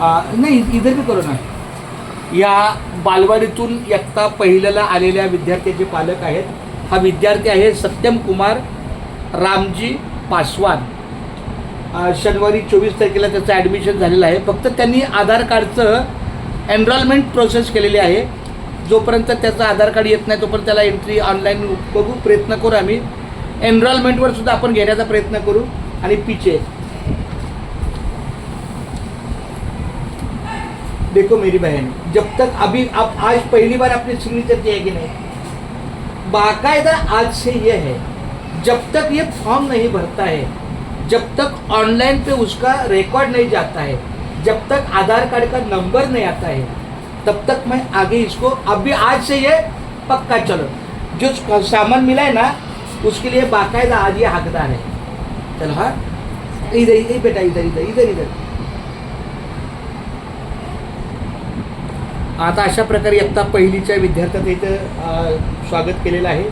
नहीं इधर भी करो ना. या बालवाडीतून इयत्ता पहिल्याला आलेल्या विद्यार्थ्याचे पालक आहेत. हा विद्यार्थी आहे सत्यम कुमार रामजी पासवान. शनिवारी 24 तारखेला त्याचं ॲडमिशन झालेलं आहे. फक्त त्यांनी आधार कार्डचं एनरोलमेंट प्रोसेस केलेली आहे. जोपर्यंत त्याचं आधार कार्ड येत नाही तोपर्यंत त्याला एंट्री ऑनलाईन बघू, प्रयत्न करू. आम्ही एनरोलमेंटवर सुद्धा आपण घेण्याचा प्रयत्न करू. आणि पीछे देखो मेरी बहन, जब तक अभी आप आज पहली बार आपने सिग्नेचर किया है कि नहीं, बाकायदा आज से ये है, जब तक ये फॉर्म नहीं भरता है, जब तक ऑनलाइन पे उसका रिकॉर्ड नहीं जाता है, जब तक आधार कार्ड का नंबर नहीं आता है, तब तक मैं आगे इसको अभी आज से ये पक्का चलो. जो सामान मिला है ना उसके लिए बाकायदा आज ये हकदार है. चलो हाँ, इधर इधर बेटा, इधर इधर इधर इधर. आता अशा प्रकारे इयत्ता पहिलीच्या विद्यार्थ्यांचं इथं स्वागत केलेलं आहे.